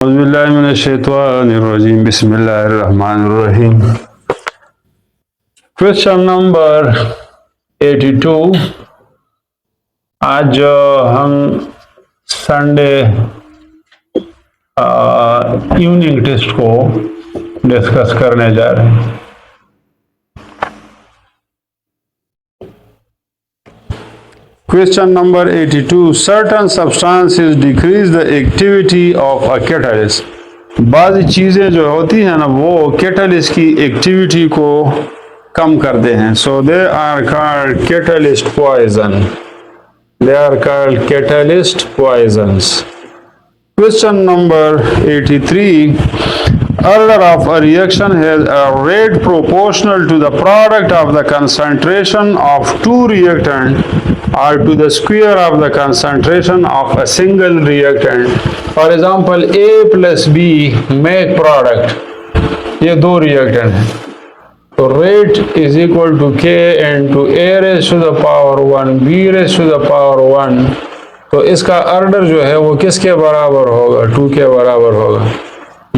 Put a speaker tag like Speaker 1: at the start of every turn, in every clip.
Speaker 1: Auzubillahiminash-shaytanir-rajim. Bismillahir-rahmanir-rahim. Question number 82। आज हम Sunday evening test को डिस्कस करने जा रहे हैं। Question number 82. Certain substances decrease the activity of a catalyst. बाज़ चीज़ें जो होती हैं ना वो कैटलिस्ट की एक्टिविटी को कम करते हैं। So they are called catalyst poison. They are called catalyst poisons. Question number 83. Order of a reaction has a rate proportional to the product of the concentration of two reactants or to the square of the concentration of a single reactant. For example, A plus B make product. ये दो reactant हैं, तो rate is equal to K into A raised to the power 1 B raised to the power 1. तो इसका order जो है वो किसके बराबर होगा? 2 के बराबर होगा।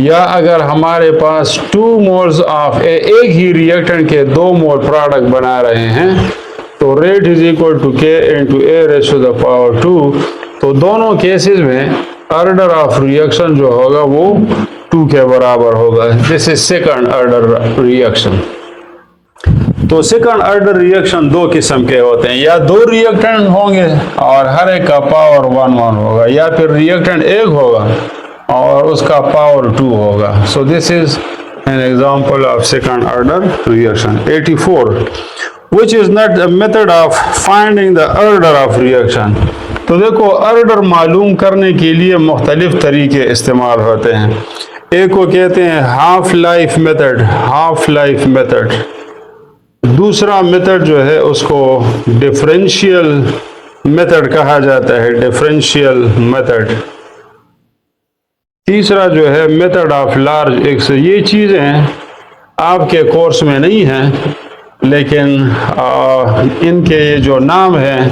Speaker 1: या अगर हमारे पास 2 मोल्स ऑफ एक ही रिएक्टेंट के 2 मोल प्रोडक्ट बना रहे हैं तो rate is equal to K into A raise to the power 2। तो दोनों केसेस में ऑर्डर ऑफ रिएक्शन जो होगा वो 2 के बराबर होगा। This is second order reaction. तो सेकंड ऑर्डर रिएक्शन दो किस्म के होते हैं, या 2 रिएक्टेंट होंगे और हर एक का पावर 1 होगा, या फिर रिएक्टेंट एक होगा और उसका पावर 2 होगा। So this is an example of second order reaction. 84. Which is not the method of finding the order of reaction. तो देखो ऑर्डर मालूम करने के लिए मुख्तलिफ तरीके इस्तेमाल होते हैं। एक को कहते हैं half life method, half life method. दूसरा मेथड जो है उसको डिफरेंशियल मेथड कहा जाता है, डिफरेंशियल मेथड। तीसरा जो है मेथड ऑफ लार्ज एक्स। ये चीज़ें आपके कोर्स में नहीं हैं, लेकिन इनके ये जो नाम हैं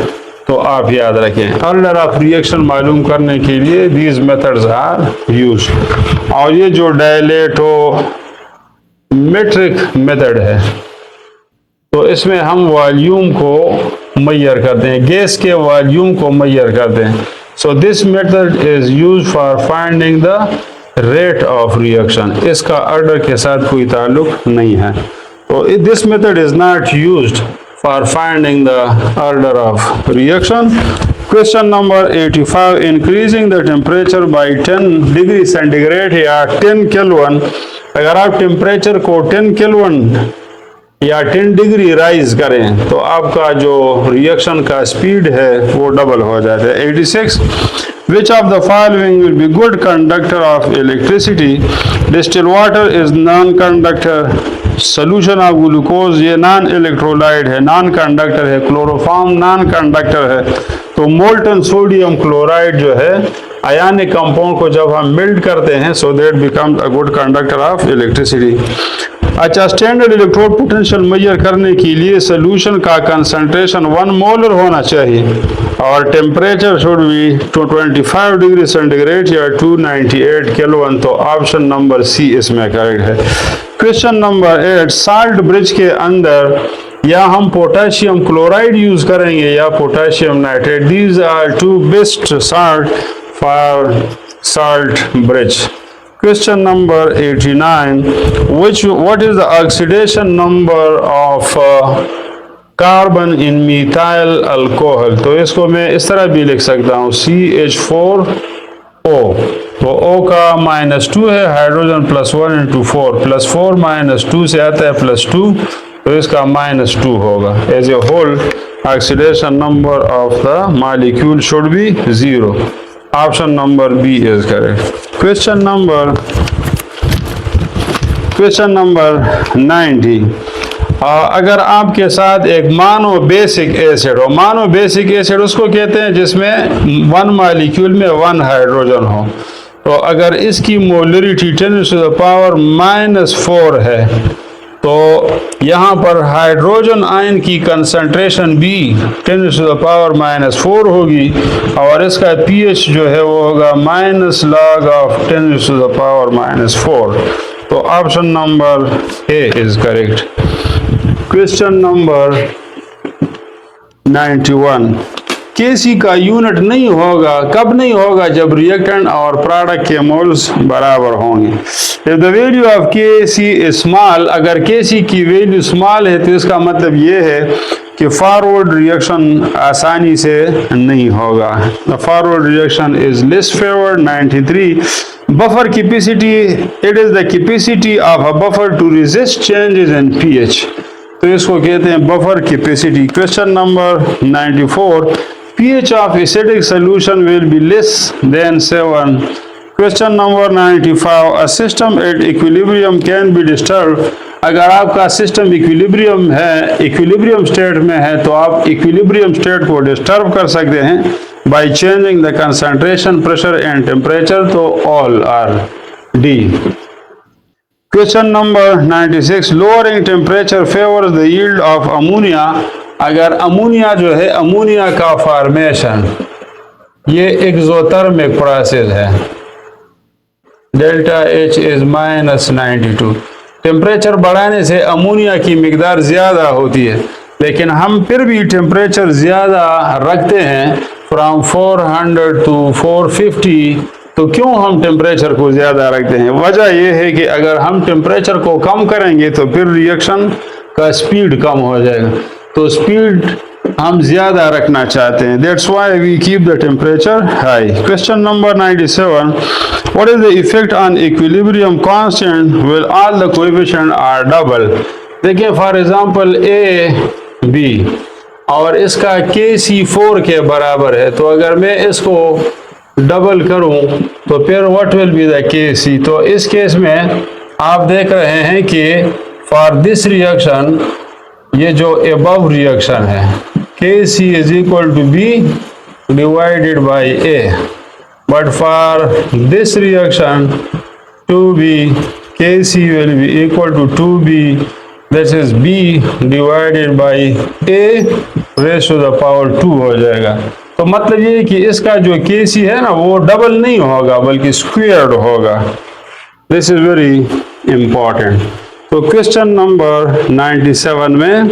Speaker 1: तो आप याद रखें। ऑर्डर ऑफ रिएक्शन मालूम करने के लिए दीज मेथड्स आर यूज। और ये जो डायलेटोमेट्रिक मेथड है तो इसमें हम वॉल्यूम को मैयर करते हैं, गैस के वॉल्यूम को मैयर करते हैं। So this method is used for finding the rate of reaction. इसका ऑर्डर के साथ कोई ताल्लुक नहीं है। तो this method is not used for finding the order of reaction. Question number 85. Increasing the temperature by 10 degree centigrade या 10 kelvin. अगर आप टेम्परेचर को 10 केल्विन या 10 डिग्री राइज करें तो आपका जो रिएक्शन का स्पीड है वो डबल हो जाता है। 86. Which of the following will be good conductor of electricity? Distilled water is non-conductor. Solution of glucose ये नॉन इलेक्ट्रोलाइट है, नॉन कंडक्टर है। क्लोरोफॉर्म नॉन कंडक्टर है। तो मोल्टन सोडियम क्लोराइड जो है आयनिक कंपाउंड को जब हम मेल्ट करते हैं so that becomes a good conductor of electricity. अच्छा, स्टैंडर्ड इलेक्ट्रोड पोटेंशियल मेजर करने के लिए सोल्यूशन का कंसंट्रेशन 1 मोलर होना चाहिए और temperature should be 225 degree centigrade या 298 केल्विन। तो ऑप्शन नंबर सी इसमें करेक्ट है। Question number 8. साल्ट ब्रिज के अंदर या हम पोटेशियम क्लोराइड यूज करेंगे या potassium nitrate. These are 2 best salt for salt bridge. Question number 89. What is the oxidation number of carbon in methyl alcohol? तो इसको मैं इस तरह भी लिख सकता हूँ CH4O। तो O का -2 है, हाइड्रोजन +1 into 4 +4 -2 से आता है +2, तो इसका -2 होगा। As a whole oxidation number of the molecule should be 0। Option number B is correct. Question number 90. अगर आपके साथ एक मानो बेसिक एसिड हो, मानो बेसिक एसिड उसको कहते हैं जिसमें 1 मॉलिक्यूल में 1 हाइड्रोजन हो। तो अगर इसकी मोलरिटी 10 to the power -4 है तो यहाँ पर हाइड्रोजन आयन की कंसंट्रेशन B 10⁻⁻4 होगी और इसका pH जो है वो होगा -log(10⁻⁻4). तो option number A is correct. Question number 91, Kc का यूनिट नहीं होगा, कब नहीं होगा? जब रिएक्टेंट और प्रोडक्ट के मोल्स बराबर होंगे। If the value of Kc is small, अगर Kc की वैल्यू स्मॉल है तो इसका मतलब ये है कि फॉरवर्ड रिएक्शन आसानी से नहीं होगा। The forward reaction is less favoured. 93, buffer capacity, it is the capacity of a buffer to resist changes in pH, तो इसको कहते हैं buffer capacity. Question number 94, pH of acidic solution will be less than 7. Question number 95, a system at equilibrium can be disturbed. अगर आपका system equilibrium है, equilibrium state में है, तो आप इक्विलिब्रियम स्टेट को डिस्टर्ब कर सकते हैं by changing the concentration, pressure and temperature, तो all are D. Question number 96, lowering temperature favors the yield of ammonia. अगर अमोनिया जो है, अमोनिया का फॉर्मेशन ये एक्सोथर्मिक प्रोसेस है। Delta H is -92। टेम्परेचर बढ़ाने से अमोनिया की मिकदार ज़्यादा होती है, लेकिन हम फिर भी टेम्परेचर ज़्यादा रखते हैं फ्रॉम 400 to 450। तो क्यों हम टेम्परेचर को ज़्यादा रखते हैं? वजह यह है कि अगर हम टेम्परेचर को कम करेंगे तो फिर रिएक्शन का स्पीड कम हो जाएगा, तो स्पीड हम ज़्यादा रखना चाहते हैं। That's why we keep the temperature high. Question number 97, what is the effect on equilibrium constant when all the coefficient are double? देखिए फॉर एग्जांपल AB और इसका Kc 4 के बराबर है, तो अगर मैं इसको डबल करूं तो फिर what will be the Kc? तो इस केस में आप देख रहे हैं कि फॉर दिस रिएक्शन, ये जो एबव रिएक्शन है, Kc is equal to B divided by A, but for this reaction 2B, Kc will be equal to 2B, this is B divided by A raised to the power 2 हो जाएगा। तो मतलब ये कि इसका जो Kc है ना, वो डबल नहीं होगा बल्कि स्क्वायर्ड होगा। This is very important. तो क्वेश्चन नंबर 97 में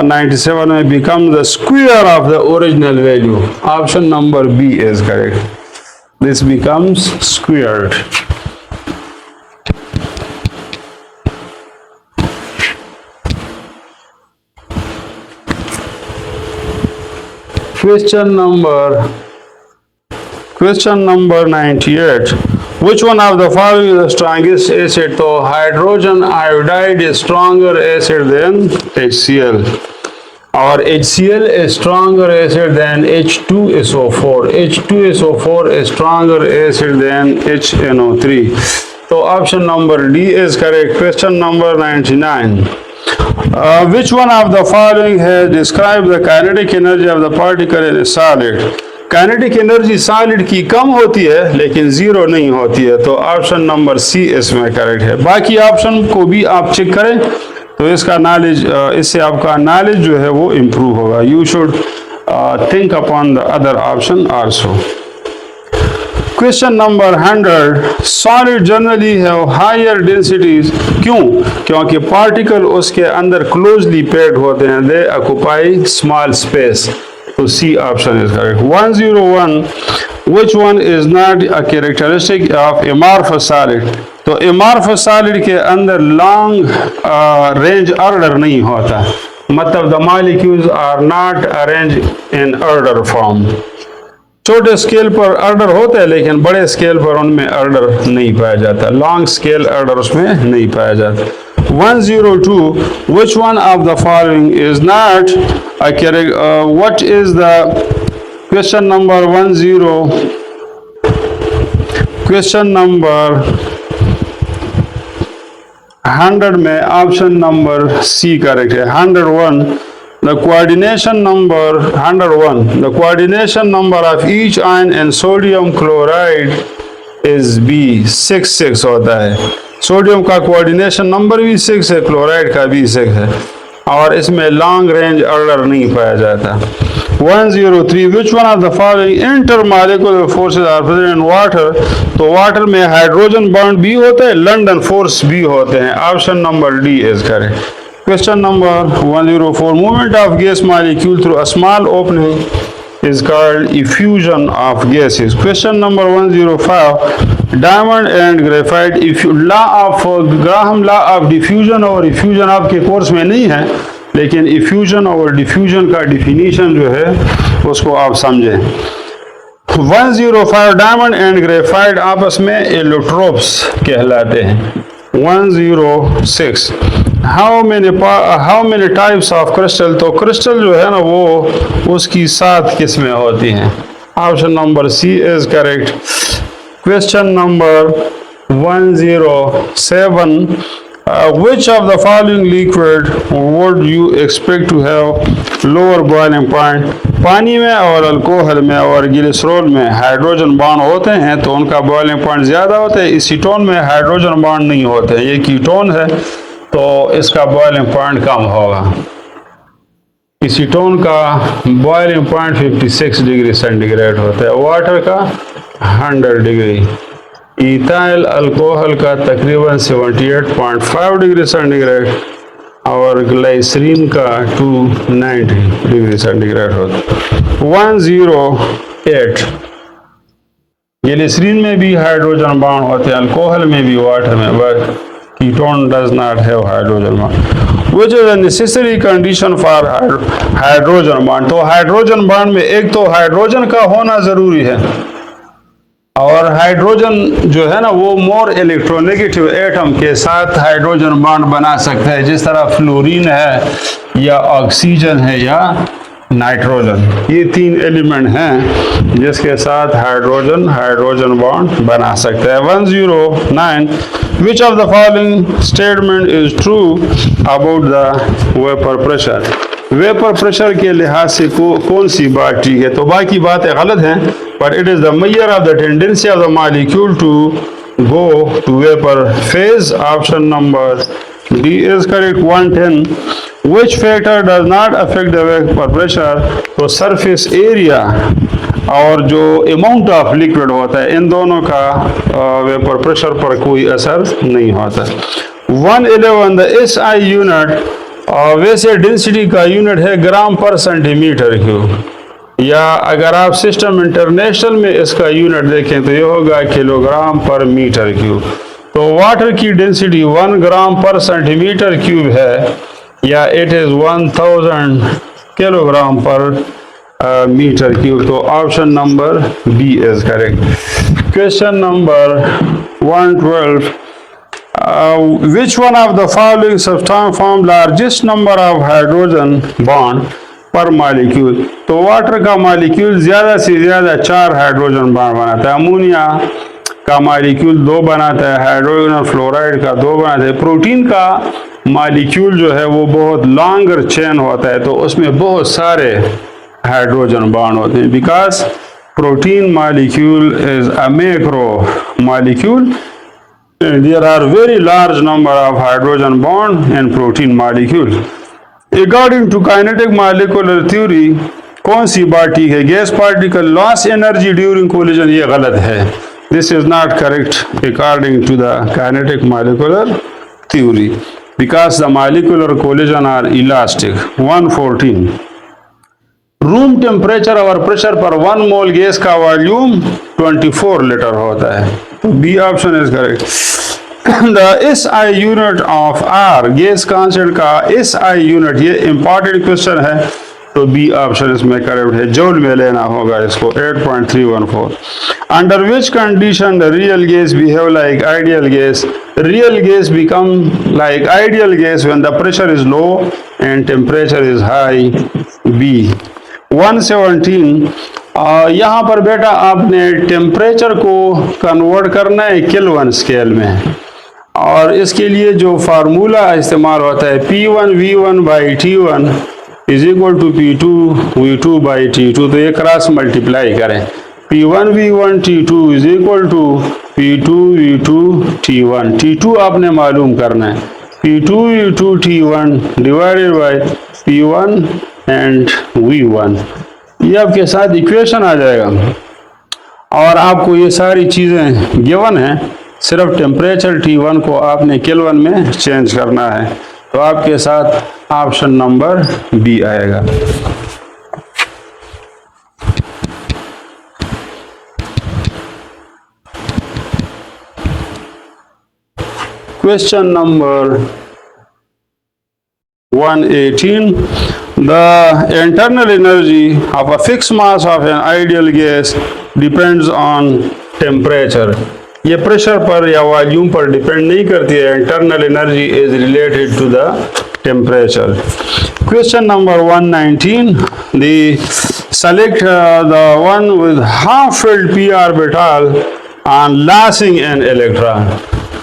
Speaker 1: 97 में become the square of the original value. Option number B is correct. This becomes squared. Question number 98. Which one of the following is the strongest acid? तो hydrogen iodide is stronger acid than HCl, और HCl is stronger acid than H2SO4. H2SO4 is stronger acid than HNO3. तो option number D is correct. Question number 99. Which one of the following has described the kinetic energy of the particle in a solid? Kinetic energy solid की कम होती है लेकिन zero नहीं होती है, तो option number सी इसमें करेक्ट है। बाकी ऑप्शन को भी आप चेक करें तो इसका नॉलेज, इससे आपका नॉलेज जो है वो इम्प्रूव होगा। You should think upon the other option also. Question number 100, solid generally have higher densities. क्यों? क्योंकि पार्टिकल उसके अंदर क्लोजली पैक्ड होते हैं, दे ऑक्यूपाई स्मॉल स्पेस, तो C option is correct. 101, which one is not a characteristic of amorphous solid? तो amorphous solid के अंदर लॉन्ग रेंज ऑर्डर नहीं होता, मतलब the molecules are not arrange in order form. छोटे स्केल पर ऑर्डर होता है लेकिन बड़े स्केल पर उनमें ऑर्डर नहीं पाया जाता, लॉन्ग स्केल ऑर्डर उसमें नहीं पाया जाता। 102, which one of the following is not a what is the question number 10? Question number 100 में ऑप्शन नंबर सी करेक्ट है। 101, the coordination number 101, the coordination number of each ion in sodium chloride is B, 66 होता है। Sodium का coordination number भी 6 है, chloride का भी 6 है, और इसमें लॉन्ग रेंज ऑर्डर नहीं पाया जाता। 103 which one of the following intermolecular forces are present in water. तो वाटर में हाइड्रोजन बॉन्ड भी होते हैं, लंडन फोर्स भी होते हैं। Option number D is correct. Question number 104 movement of gas molecule through a small opening is called effusion of gases. Question number 105 diamond and graphite Graham law of diffusion और effusion आपके course में नहीं है, लेकिन effusion और diffusion का definition जो है उसको आप समझें। 105 डायमंड एंड ग्रेफाइट आपस में एलोट्रोप्स कहलाते हैं। 106 how many types of crystal. तो क्रिस्टल जो है ना वो उसकी 7 किस्में होती हैं। Option number C is correct. Question number 107 which of the following liquid would you expect to have lower boiling point। पानी में और अल्कोहल में और ग्लिसरॉल में हाइड्रोजन बॉन्ड होते हैं तो उनका बॉइलिंग पॉइंट ज़्यादा होता है। एसीटोन में हाइड्रोजन बॉन्ड नहीं होते हैं, ये कीटोन है तो इसका बॉइलिंग पॉइंट कम होगा। एसीटोन का बॉइलिंग पॉइंट 56 डिग्री सेंटीग्रेड होता है, वाटर का 100 डिग्री, इथाइल अल्कोहल का तकरीबन 78.5 डिग्री सेंटीग्रेड और ग्लाइसरीन का 290 डिग्री सेंटीग्रेड होता है। 108 ग्लिसरीन में भी हाइड्रोजन बॉन्ड होते हैं, अल्कोहल में भी, वाटर में, but ketone does not have hydrogen bond. Which is a necessary condition for hydrogen bond. तो हाइड्रोजन बॉन्ड में एक तो हाइड्रोजन का होना जरूरी है, और हाइड्रोजन जो है ना वो मोर इलेक्ट्रोनेगेटिव एटम के साथ हाइड्रोजन बॉन्ड बना सकता है, जिस तरह फ्लोरीन है या ऑक्सीजन है या नाइट्रोजन। ये 3 एलिमेंट हैं जिसके साथ हाइड्रोजन बॉन्ड बना सकता है। 109 which of the following statement is true about the vapour pressure. Vapour pressure के लिहाज से कौन सी बात ठीक है। तो बाकी बातें गलत हैं, but it is the measure of the tendency of the molecule to go to vapour phase. Option number D is correct. 110 which factor does not affect the vapor pressure। तो सरफेस एरिया और जो amount of liquid होता है इन दोनों का vapour pressure पर कोई असर नहीं होता। 111 द SI यूनिट, वैसे डेंसिटी का यूनिट है ग्राम पर सेंटीमीटर क्यूब, या अगर आप सिस्टम इंटरनेशनल में इसका यूनिट देखें तो ये होगा किलोग्राम पर मीटर क्यूब। तो वाटर की डेंसिटी 1 ग्राम पर सेंटीमीटर क्यूब है, या इट इज 1000 किलोग्राम पर मीटर क्यूब। तो option number B is correct. Question number 112 which one of the following substance form largest number of hydrogen bond per molecule। तो water का molecule ज्यादा से ज्यादा 4 हाइड्रोजन बॉन्ड बनाता है, अमोनिया का मॉलिक्यूल 2 बनाता है, हाइड्रोजन फ्लोराइड का 2 बनाता है। प्रोटीन का मॉलिक्यूल जो है वो बहुत लॉन्गर चेन होता है तो उसमें बहुत सारे हाइड्रोजन बॉन्ड होते हैं, because protein molecule is a macro molecule and there are very large number of hydrogen bond in protein molecule। According to kinetic molecular theory कौन सी बात ठीक है। Gas particle loss energy during collision, ये गलत है। This is not correct according to the kinetic molecular theory because the molecular collision are elastic। 114 room temperature और pressure पर 1 mole gas का वॉल्यूम 24 लीटर होता है, तो B option is correct. The SI unit of R, gas constant का SI unit, ये important question है तो बी ऑप्शन इसमें करेक्ट है, जूल में लेना होगा इसको। 8.314 under which condition the real gas behave like ideal gas. Real gas become like ideal gas when the pressure is low and temperature is high, B. 117 यहाँ पर बेटा आपने टेम्परेचर को कन्वर्ट करना है केल्विन स्केल में, और इसके लिए जो फार्मूला इस्तेमाल होता है P1 V1 by T1 is equal to P2 V2 by T2। तो ये क्रॉस मल्टीप्लाई करें, P1 V1 T2 is equal to P2V2 T1, T2 आपने मालूम करना है, P2V2 T1 divided by P1 and V1, ये आपके साथ इक्वेशन आ जाएगा। और आपको ये सारी चीज़ें गिवन है, सिर्फ टेम्परेचर T1 को आपने केल्विन में चेंज करना है। तो आपके साथ ऑप्शन नंबर बी आएगा। Question number 118. The internal energy of a fixed mass of an ideal gas depends on temperature. ये प्रेशर पर या वॉल्यूम पर डिपेंड नहीं करती है। Internal energy is related to the temperature. Question number 119. Select the one with half filled p orbital on losing an electron.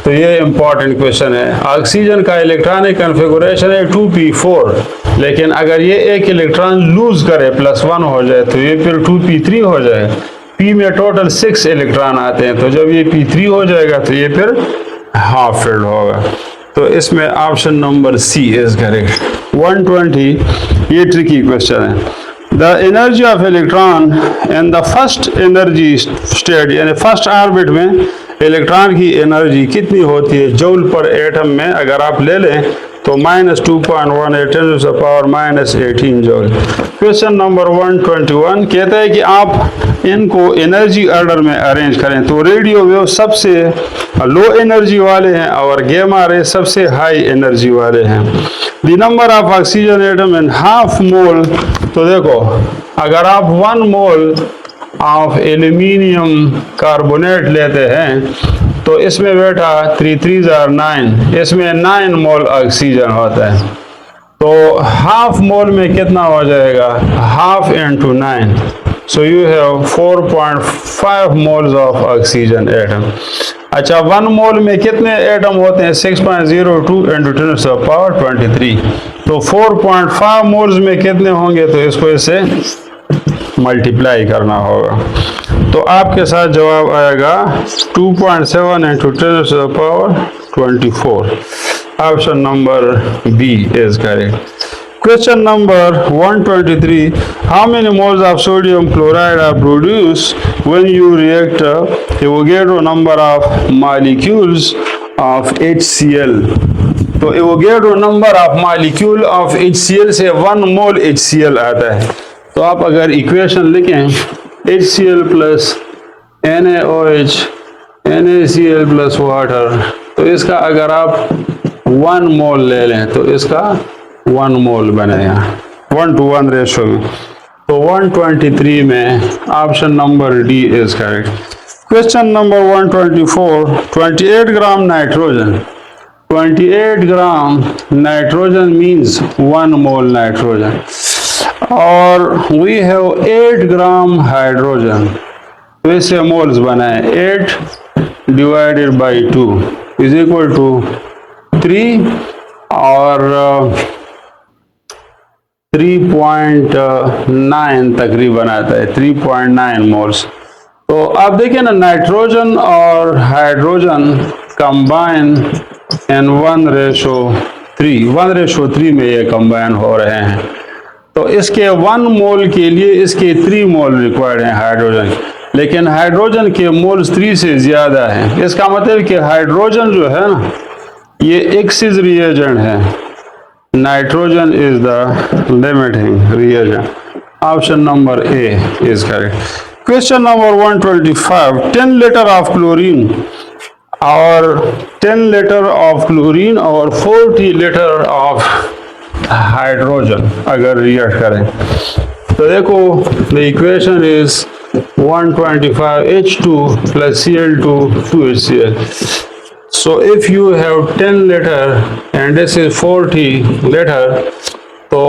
Speaker 1: तो ये important question है। ऑक्सीजन का इलेक्ट्रॉनिक कन्फिगुरेशन है 2p4, लेकिन अगर ये एक इलेक्ट्रॉन लूज करे +1 हो जाए तो ये फिर 2p3 हो जाए। p में टोटल 6 इलेक्ट्रॉन आते हैं, तो जब ये p3 हो जाएगा तो ये फिर हाफ फिल्ड होगा। तो इसमें option number C is correct. 120, ये ट्रिकी क्वेश्चन है। The energy of electron in the first energy state, यानी फर्स्ट ऑर्बिट में इलेक्ट्रॉन की एनर्जी कितनी होती है जूल पर एटम में, अगर आप ले लें तो -2.18 × 10⁻18 जूल। क्वेश्चन नंबर 121 कहता है कि आप इनको एनर्जी ऑर्डर में अरेंज करें। तो रेडियो वेव सबसे लो एनर्जी वाले हैं और गामा रे सबसे हाई एनर्जी वाले हैं। The number of oxygen atom in half mole, तो देखो अगर आप 1 मोल ऑफ एल्यूमिनियम कार्बोनेट लेते हैं तो इसमें बेटा 3 3s are 9, इसमें 9 मोल ऑक्सीजन होता है। तो हाफ मोल में कितना हो जाएगा, half into 9, so you have 4.5 moles of oxygen atom. अच्छा 1 मोल में कितने एटम होते हैं, 6.02 × 10⁻23, तो 4.5 मोल्स में कितने होंगे, तो इसको इससे मल्टीप्लाई करना होगा। तो आपके साथ जवाब आएगा 2.7 × 10⁻24। Option number B is correct. Question number 123. How many moles of sodium chloride are produce when you react Avogadro number of molecules of HCl। तो Avogadro number of molecule of HCl से 1 मोल HCl आता है। तो आप अगर equation लिखें HCl + NaOH NaCl + water, तो इसका अगर आप 1 मोल ले लें तो इसका 1 मोल बनेगा 1:1 रेशो में। तो 123 में option number D is correct. Question number 124. 28 gram nitrogen, 28 gram nitrogen means 1 mole nitrogen, और वी हैव 8 ग्राम हाइड्रोजन। वैसे मोल्स बनाए 8 divided by 2 is equal to 3 और 3.9 तकरीबन आता है, 3.9 मोल्स। तो आप देखिए ना, नाइट्रोजन और हाइड्रोजन कंबाइन इन 1:3, 1:3 में ये कंबाइन हो रहे हैं। तो इसके 1 मोल के लिए इसके 3 मोल रिक्वायर्ड हैं हाइड्रोजन, लेकिन हाइड्रोजन के मोल्स 3 से ज़्यादा हैं। इसका मतलब कि हाइड्रोजन जो है ना, ये एक्सिस रिएजेंट है, nitrogen is the limiting reagent. Option number A is correct. Question number 125. 10 litre of chlorine और 10 लीटर ऑफ क्लोरीन और 40 लीटर ऑफ हाइड्रोजन अगर रिएक्ट करें, तो देखो the equation is 125 H2 + Cl2 2HCl. So if you have 10 liter and this is 40 liter, so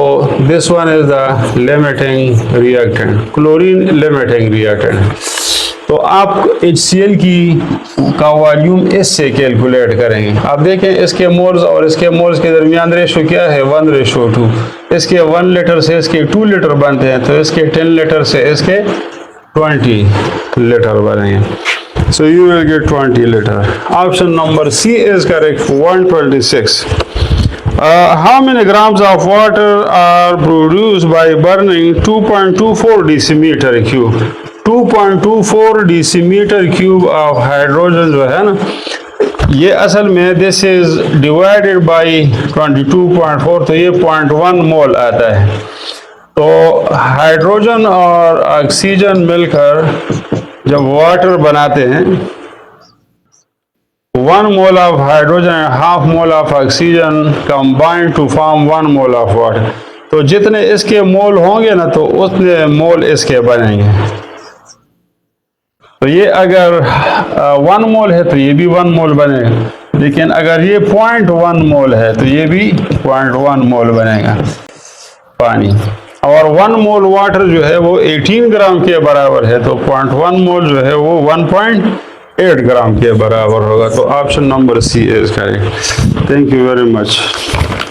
Speaker 1: this one is the limiting reactant, chlorine limiting reactant. तो आप HCl का volume इससे calculate करेंगे। आप देखें इसके मोल्स और इसके मोल्स के दरमियान रेशो क्या है, 1:2। इसके 1 लीटर से इसके 2 लीटर बनते हैं, तो इसके 10 लीटर से इसके 20 लीटर बनेंगे। So you will get 20 liter. Option number C is correct. 126. How many grams of water are produced by burning 2.24 decimeter cube? 2.24 decimeter cube of hydrogen जो है ना, ये असल में दिस इज डिवाइडेड बाई 22.4, तो ये 0.1 मोल आता है। तो हाइड्रोजन और ऑक्सीजन मिलकर जब वाटर बनाते हैं, 1 mole of hydrogen and half mole of oxygen combine to form 1 mole of water. तो जितने इसके मोल होंगे ना, तो उतने मोल इसके बनेंगे। तो ये अगर 1 मोल है तो ये भी 1 मोल बनेगा, लेकिन अगर ये 0.1 मोल है तो ये भी 0.1 मोल बनेगा पानी। और 1 मोल वाटर जो है वो 18 ग्राम के बराबर है, तो 0.1 मोल जो है वो 1.8 ग्राम के बराबर होगा। तो option number C is correct. Thank you very much.